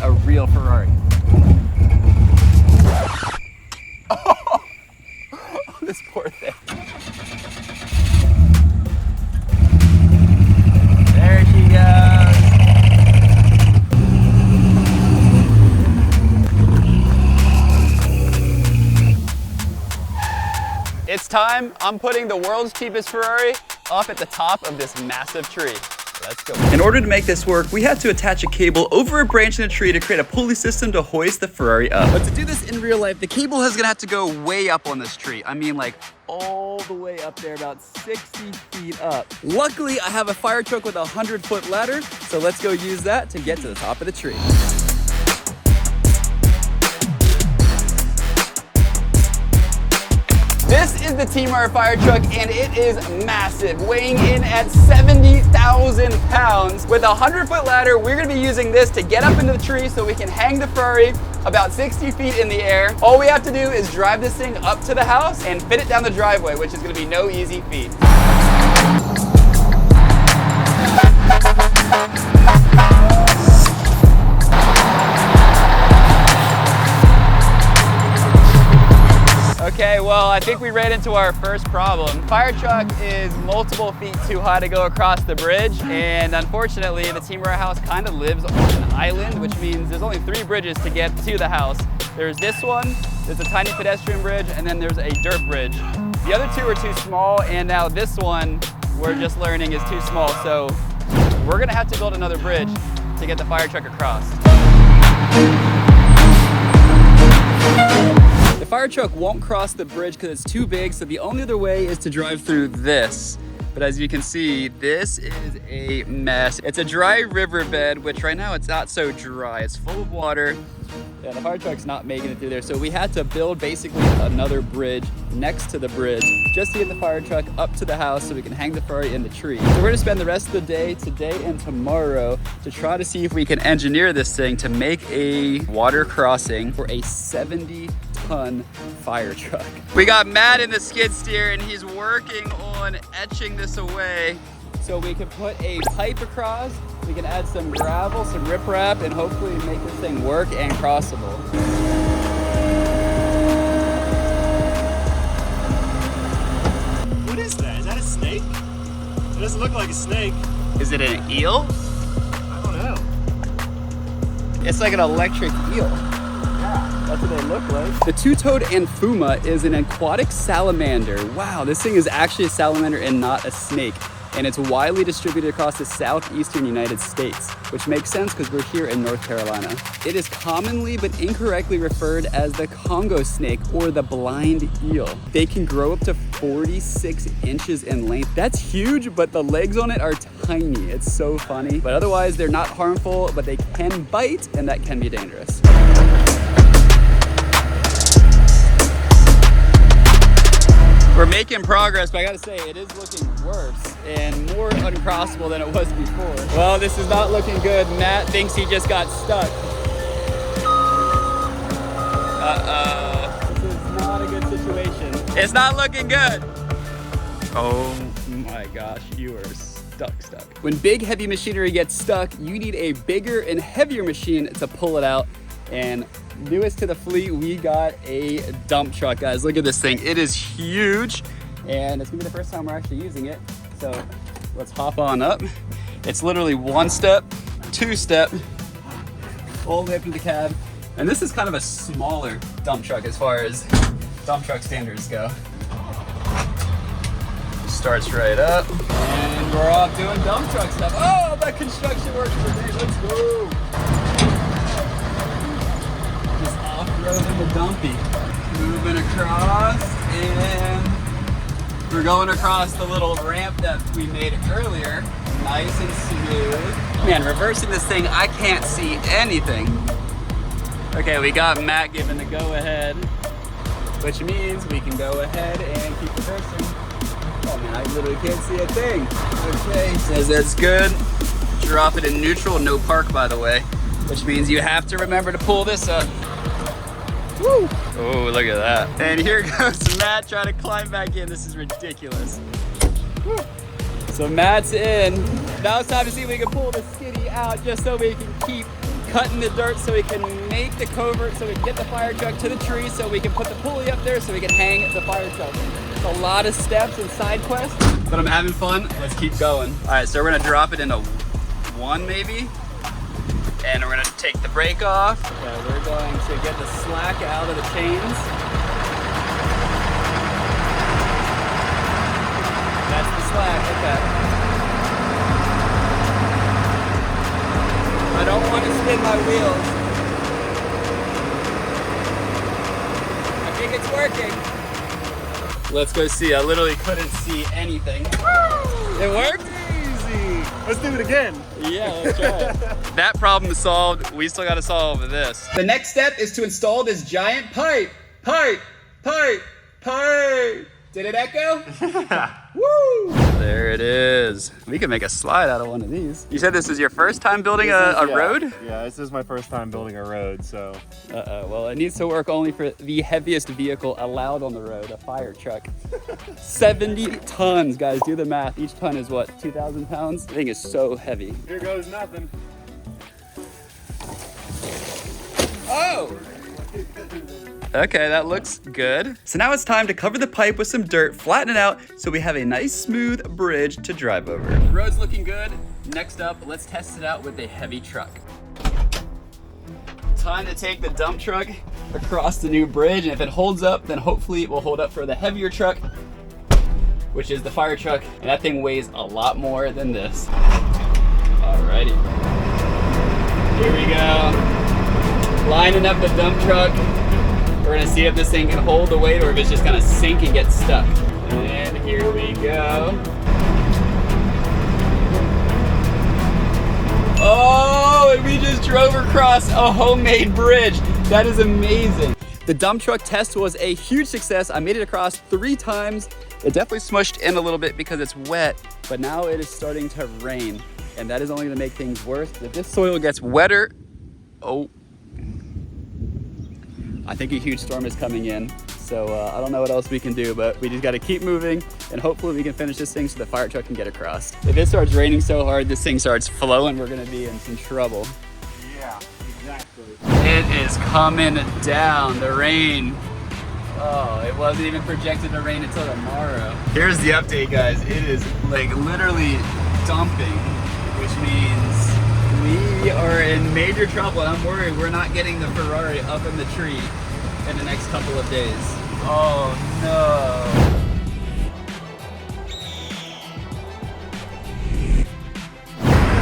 a real Ferrari. Oh, this poor thing. There she goes. It's time. I'm putting the world's cheapest Ferrari up at the top of this massive tree. Let's go. In order to make this work, we had to attach a cable over a branch in a tree to create a pulley system to hoist the Ferrari up. But to do this in real life, the cable is gonna have to go way up on this tree. I mean, like all the way up there, about 60 feet up. Luckily, I have a fire truck with a 100-foot ladder, so let's go use that to get to the top of the tree. This is the T-Mar fire truck, and it is massive, weighing in at 70,000 pounds. With a 100-foot ladder, we're gonna be using this to get up into the tree so we can hang the Ferrari about 60 feet in the air. All we have to do is drive this thing up to the house and fit it down the driveway, which is gonna be no easy feat. Okay, well, I think we ran into our first problem. Fire truck is multiple feet too high to go across the bridge, and unfortunately, the T-Mar house kind of lives on an island, which means there's only 3 bridges to get to the house. There's this one, there's a tiny pedestrian bridge, and then there's a dirt bridge. The other 2 are too small, and now this one, we're just learning, is too small, so we're gonna have to build another bridge to get the fire truck across. The fire truck won't cross the bridge because it's too big, so the only other way is to drive through this. But as you can see, this is a mess. It's a dry riverbed, which right now it's not so dry. It's full of water. Yeah, the fire truck's not making it through there, so we had to build basically another bridge next to the bridge just to get the fire truck up to the house so we can hang the Ferrari in the tree. So we're gonna spend the rest of the day, today and tomorrow, to try to see if we can engineer this thing to make a water crossing for a 70-ton fire truck. We got Matt in the skid steer, and he's working on etching this away so we can put a pipe across. We can add some gravel, some riprap, and hopefully make this thing work and crossable. What is that? Is that a snake? It doesn't look like a snake. Is it an eel? I don't know. It's like an electric eel. Yeah, that's what they look like. The two-toed anfuma is an aquatic salamander. Wow, this thing is actually a salamander and not a snake. And it's widely distributed across the southeastern United States, which makes sense because we're here in North Carolina. It is commonly but incorrectly referred as the Congo snake or the blind eel. They can grow up to 46 inches in length. That's huge, but the legs on it are tiny. It's so funny. But otherwise, they're not harmful, but they can bite, and that can be dangerous. We're making progress, but I gotta say, it is looking worse and more uncrossable than it was before. Well, this is not looking good. Matt thinks he just got stuck. Uh-oh. This is not a good situation. It's not looking good. Oh my gosh, you are stuck. When big, heavy machinery gets stuck, you need a bigger and heavier machine to pull it out. And newest to the fleet, we got a dump truck, guys. Look at this thing. It is huge, and it's gonna be the first time we're actually using it. So let's hop on up. It's literally 1 step, 2 step, all the way up to the cab. And this is kind of a smaller dump truck as far as dump truck standards go. Starts right up, and we're off doing dump truck stuff. Oh, that construction works for me. Let's go. Off-roading the dumpy. Moving across, and we're going across the little ramp that we made earlier. Nice and smooth. Man, reversing this thing, I can't see anything. Okay, we got Matt giving the go-ahead, which means we can go ahead and keep reversing. Oh man, I literally can't see a thing. Okay, says that's good. Drop it in neutral, no park by the way, which means you have to remember to pull this up. Woo! Oh, look at that. And here goes Matt trying to climb back in. This is ridiculous. Woo. So Matt's in. Now it's time to see if we can pull the skiddy out just so we can keep cutting the dirt so we can make the covert, so we can get the fire truck to the tree, so we can put the pulley up there, so we can hang the fire truck. It's a lot of steps and side quests, but I'm having fun. Let's keep going. All right, so we're gonna drop it into 1 maybe, and we're gonna take the brake off. Okay, we're going to get the slack out of the chains. That's the slack, okay. I don't want to spin my wheels. I think it's working. Let's go see. I literally couldn't see anything. Woo! It worked? Easy. Let's do it again. Yeah, let's try it. That problem is solved. We still got to solve this. The next step is to install this giant pipe. Pipe. Did it echo? Woo! There it is. We can make a slide out of one of these. You said this is your first time building a road? Yeah, this is my first time building a road, so. Well, it needs to work only for the heaviest vehicle allowed on the road, a fire truck. 70 tons, guys, do the math. Each ton is what, 2,000 pounds? The thing is so heavy. Here goes nothing. Oh! Okay, that looks good. So now it's time to cover the pipe with some dirt, flatten it out, so we have a nice smooth bridge to drive over. The road's looking good. Next up, let's test it out with a heavy truck. Time to take the dump truck across the new bridge, and if it holds up, then hopefully it will hold up for the heavier truck, which is the fire truck, and that thing weighs a lot more than this. Alrighty. Here we go. Lining up the dump truck. We're gonna see if this thing can hold the weight or if it's just gonna sink and get stuck. And here we go. Oh, and we just drove across a homemade bridge. That is amazing. The dump truck test was a huge success. I made it across 3 times. It definitely smushed in a little bit because it's wet, but now it is starting to rain. And that is only gonna make things worse. If this soil gets wetter, oh, I think a huge storm is coming in, so I don't know what else we can do, but we just got to keep moving, and hopefully we can finish this thing so the fire truck can get across. If it starts raining so hard, this thing starts flowing, we're going to be in some trouble. Yeah, exactly. It is coming down, the rain. Oh, it wasn't even projected to rain until tomorrow. Here's the update, guys. It is like literally dumping, which means we are in major trouble. I'm worried we're not getting the Ferrari up in the tree in the next couple of days. Oh no.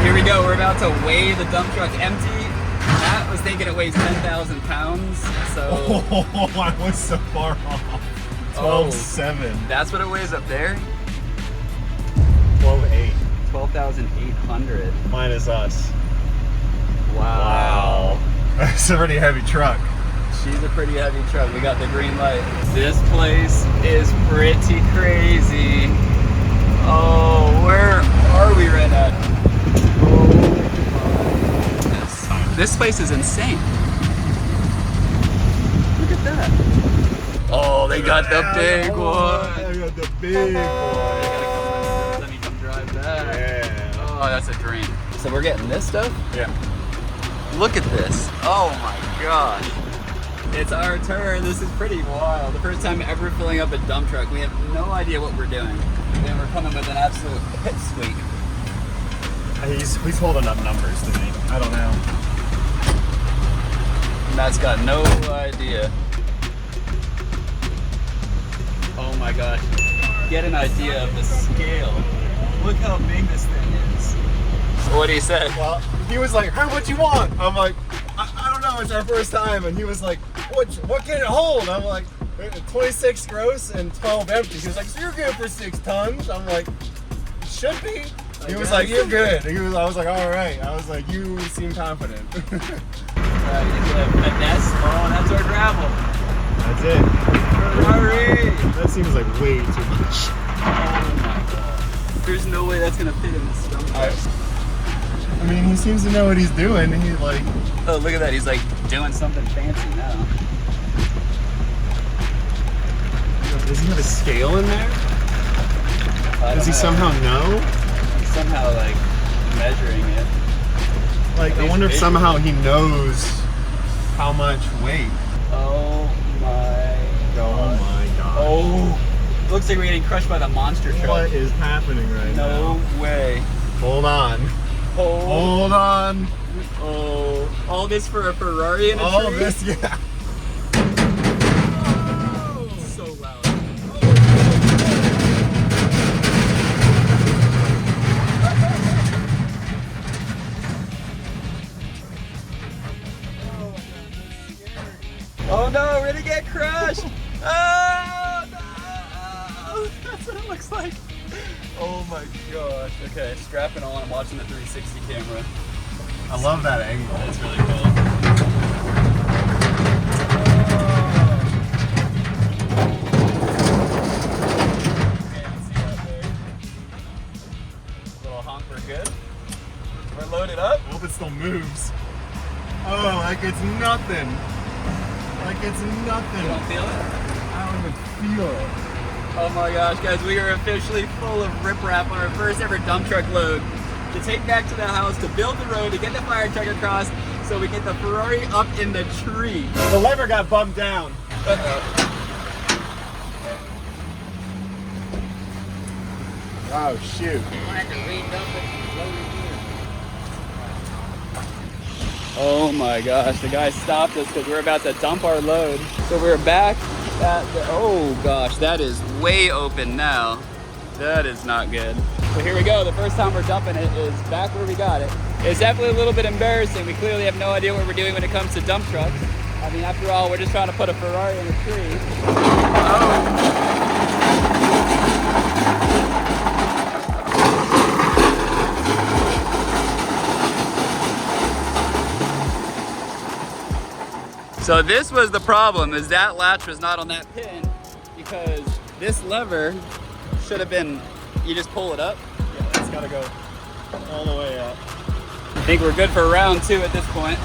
Here we go, we're about to weigh the dump truck empty. Matt was thinking it weighs 10,000 pounds, so. Oh, I was so far off. 12.7. That's what it weighs up there? 12.8. 12,800. Minus us. Wow. That's a pretty heavy truck. She's a pretty heavy truck. We got the green light. This place is pretty crazy. Oh, where are we right now? Oh, this place is insane. Look at that. Oh, they got the big one. They got the big one. Let me come drive that. Yeah. Oh, that's a dream. So we're getting this stuff? Yeah. Look at this. Oh my gosh. It's our turn. This is pretty wild. The first time ever filling up a dump truck. We have no idea what we're doing. And we're coming with an absolute pipsqueak. He's holding up numbers to me. I don't know. Matt's got no idea. Oh my gosh. Get an idea of the scale. Look how big this thing is. So what do you say? Well, he was like, "Hey, what you want?" I'm like, I don't know, it's our first time. And he was like, what can it hold? I'm like, 26 gross and 12 empty. He was like, so you're good for 6 tons? I'm like, should be. He was like, you're good. I was like, all right. I was like, you seem confident. Finesse. Oh, that's our gravel. That's it. Ferrari. That seems like way too much. Oh my god. There's no way that's gonna fit in the stomach. I mean, he seems to know what he's doing. He's like, oh, look at that. He's like doing something fancy now. does he have a scale in there? Does he somehow know? He's somehow like measuring it. Like, I wonder if somehow he knows how much weight. Oh my god. Oh my god. Oh, looks like we're getting crushed by the monster truck. What is happening right now? No way. Hold on. Hold on. Oh, all this for a Ferrari and a All tree? this, yeah. Oh, so loud. Oh no, we're gonna get crushed! Oh no! That's what it looks like. Oh my gosh. Okay, strapping on. I'm watching the 360 camera. I love that angle. That's really cool. Okay, I see that there. Little honk, we're good. We're loaded up. I hope it still moves. Oh, like it's nothing. Like it's nothing. You don't feel it? I don't even feel it. Oh my gosh, guys, we are officially full of riprap on our first ever dump truck load to take back to the house, to build the road, to get the fire truck across so we get the Ferrari up in the tree. The lever got bumped down. Oh shoot. Oh my gosh, the guy stopped us because we're about to dump our load. So we're back at the, oh gosh, that is way open now. That is not good. So here we go, the first time we're dumping it is back where we got it. It's definitely a little bit embarrassing. We clearly have no idea what we're doing when it comes to dump trucks. I mean, after all, we're just trying to put a Ferrari in a tree. Oh. So this was the problem, is that latch was not on that pin because this lever should have been, you just pull it up. Yeah, it's gotta go all the way up. I think we're good for round 2 at this point.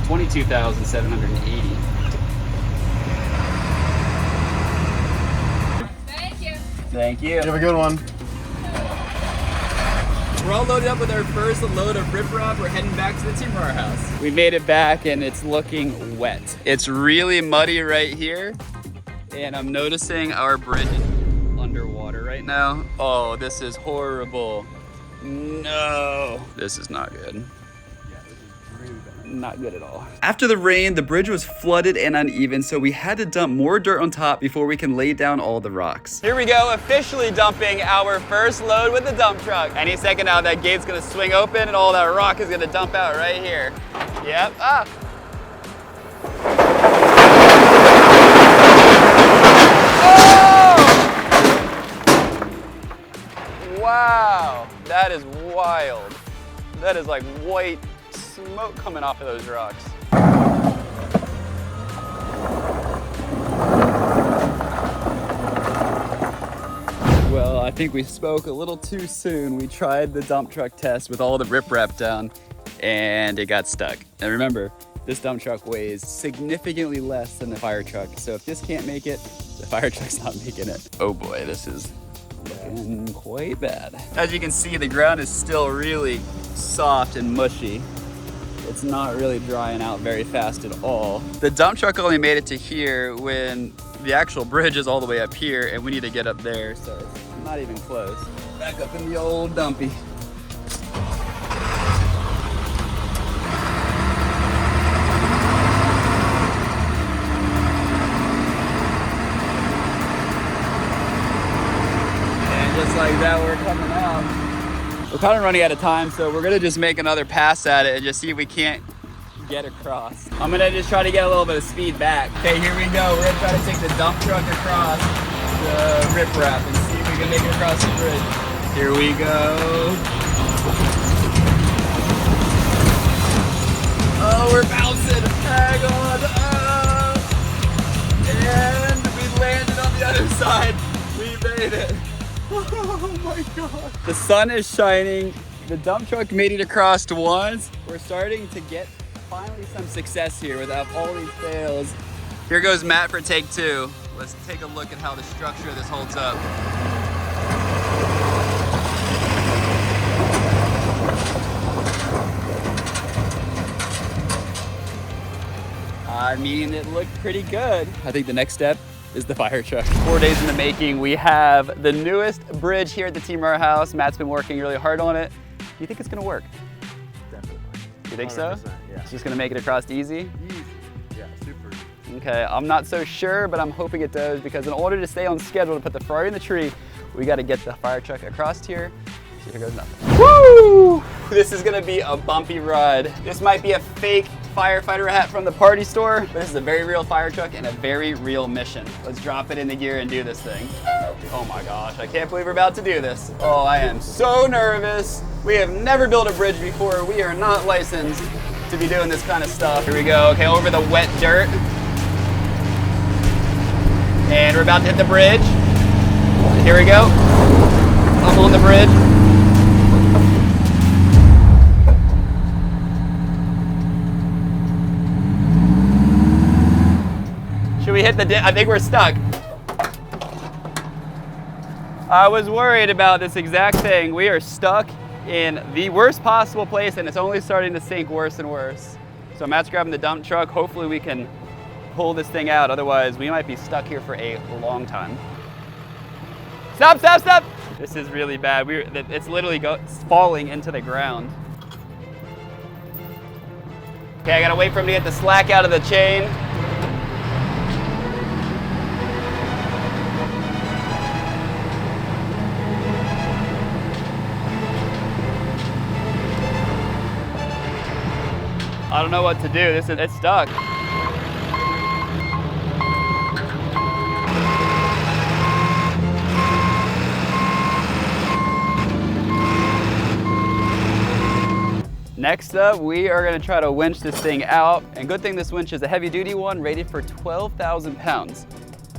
$22,780. Thank you. Thank you. You have a good one. We're all loaded up with our first load of riprap. We're heading back to the timber house. We made it back and it's looking wet. It's really muddy right here. And I'm noticing our bridge is underwater right now. Oh, this is horrible. No. This is not good. Not good at all. After the rain, the bridge was flooded and uneven, so we had to dump more dirt on top before we can lay down all the rocks. Here we go, officially dumping our first load with the dump truck. Any second now, that gate's gonna swing open and all that rock is gonna dump out right here. Yep, ah. Oh! Wow, that is wild. That is like white smoke coming off of those rocks. Well, I think we spoke a little too soon. We tried the dump truck test with all the riprap down and it got stuck. And remember, this dump truck weighs significantly less than the fire truck. So if this can't make it, the fire truck's not making it. Oh boy, this is looking quite bad. As you can see, the ground is still really soft and mushy. It's not really drying out very fast at all. The dump truck only made it to here when the actual bridge is all the way up here and we need to get up there, so it's not even close. Back up in the old dumpy. And just like that, we're coming out. We're kind of running out of time, so we're gonna just make another pass at it and just see if we can't get across. I'm gonna just try to get a little bit of speed back. Okay, here we go. We're gonna try to take the dump truck across the riprap and see if we can make it across the bridge. Here we go. Oh, we're bouncing. Hang on. And we landed on the other side. We made it. Oh my God. The sun is shining. The dump truck made it across once. We're starting to get finally some success here without all these fails. Here goes Matt for take 2. Let's take a look at how the structure of this holds up. I mean, it looked pretty good. I think the next step is the fire truck. 4 days in the making. We have the newest bridge here at the Team Our House. Matt's been working really hard on it. Do you think it's gonna work? Definitely. You think so? Yeah. It's just gonna make it across easy? Easy. Yeah, super easy. Okay, I'm not so sure, but I'm hoping it does, because in order to stay on schedule to put the Ferrari in the tree, we gotta get the fire truck across here. So here goes nothing. Woo! This is gonna be a bumpy ride. This might be a fake firefighter hat from the party store, but this is a very real fire truck and a very real mission. Let's drop it into gear and do this thing. Oh my gosh, I can't believe we're about to do this. Oh, I am so nervous. We have never built a bridge before. We are not licensed to be doing this kind of stuff. Here we go, okay, over the wet dirt. And we're about to hit the bridge. Here we go. I'm on the bridge. Should we hit the I think we're stuck. I was worried about this exact thing. We are stuck in the worst possible place, and it's only starting to sink worse and worse. So Matt's grabbing the dump truck. Hopefully we can pull this thing out. Otherwise, we might be stuck here for a long time. Stop, stop, stop! This is really bad. It's literally falling into the ground. Okay, I gotta wait for him to get the slack out of the chain. I don't know what to do. It's stuck. Next up, we are gonna try to winch this thing out. And good thing this winch is a heavy duty one rated for 12,000 pounds.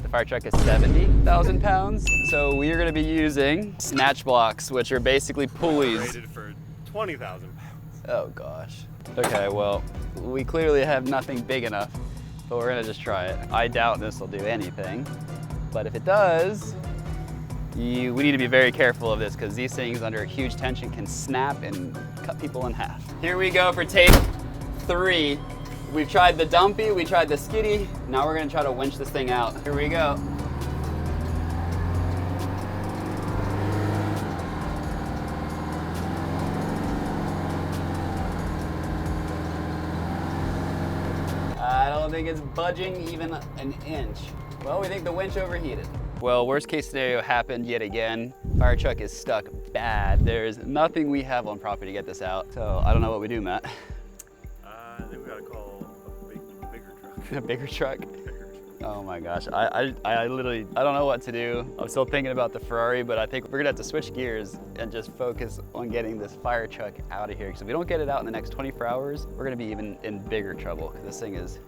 The fire truck is 70,000 pounds. So we are gonna be using snatch blocks, which are basically pulleys. Rated for 20,000 pounds. Oh gosh. Okay, well, we clearly have nothing big enough, but we're gonna just try it. I doubt this will do anything, but if it does, we need to be very careful of this, because these things under huge tension can snap and cut people in half. Here we go for take 3. We've tried the dumpy, we tried the skiddy. Now we're gonna try to winch this thing out. Here we go. I don't think it's budging even an inch. Well, we think the winch overheated. Well, worst case scenario happened yet again. Fire truck is stuck bad. There's nothing we have on property to get this out. So I don't know what we do, Matt. I think we gotta call a bigger truck. A bigger truck? Bigger truck. Oh my gosh, I literally, I don't know what to do. I'm still thinking about the Ferrari, but I think we're gonna have to switch gears and just focus on getting this fire truck out of here. Because if we don't get it out in the next 24 hours, we're gonna be even in bigger trouble, because this thing is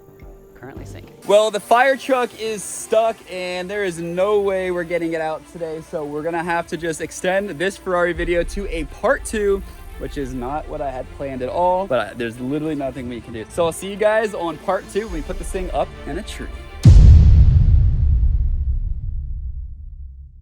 currently sinking. Well, the fire truck is stuck and there is no way we're getting it out today. So we're gonna have to just extend this Ferrari video to a part 2, which is not what I had planned at all, but there's literally nothing we can do. So I'll see you guys on part 2 when we put this thing up in a tree.